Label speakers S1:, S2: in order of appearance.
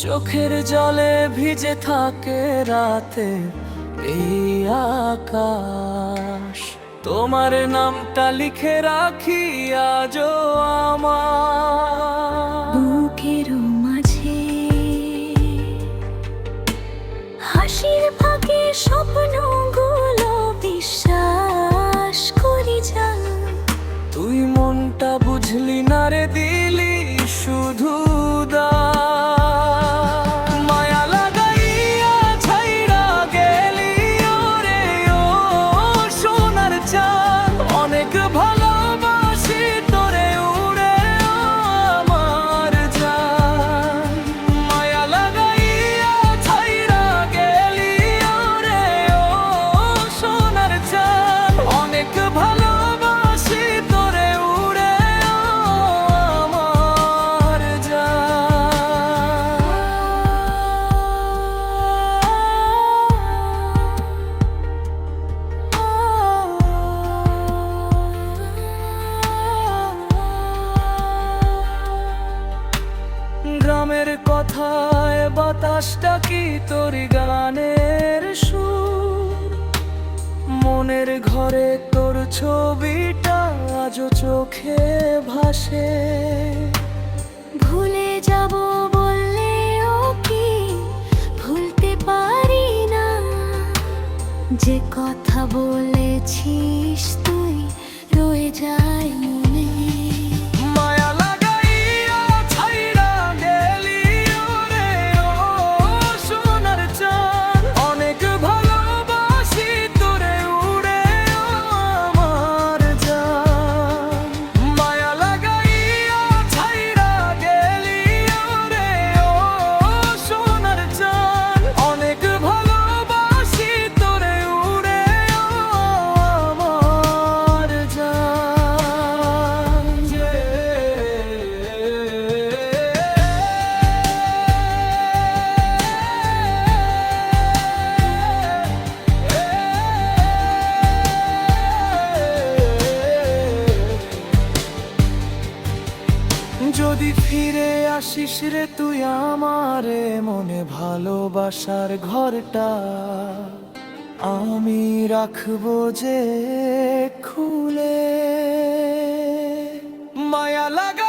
S1: চোখের জলে ভিজে থাকে রাতে এই আকাশ। তোমার নামটা লিখে রাখি আজও আমার
S2: বুকের মাঝে, হাসির ফাঁকে স্বপ্নগুলো বিশ্বাস করি যা।
S1: তুই মনটা বুঝলি না রে, দিলি শুধু মায়া লাগাইয়া ছাইরা গেলি ওরে ও সোনার চাঁদ। অনেক ভালোবাসি তোরে উড়ে আমার জান। মায়া লাগাইয়া ছাইরা গেলি ওরে ও সোনার চাঁদ। অনেক ভালোবাসি তোরে উড়ে আমার গ্রামের কথায় বাতাসটা কি তোর গানের সুর। মনের ঘরে তোর ছবিটা আজও চোখে ভাসে।
S2: ভুলে যাব বললেও কি ভুলতে পারি না, যে কথা বলেছিস তুই রয়ে যায় মনে।
S1: মায়া লাগাইয়া ছাইরা গেলি ওরে ও সোনার চাঁদ। অনেক ভালোবাসি তোরে উড়ে আমার জান। মায়া লাগাইয়া ছাইরা গেলি ওরে ও সোনার চাঁদ। অনেক ভালোবাসি তোরে উড়ে আমার জান। যদি ফিরে আসিস রে তুই আমারে, মনে ভালোবাসার ঘরটা আমি রাখবো যে খুলে। মায়া লাগা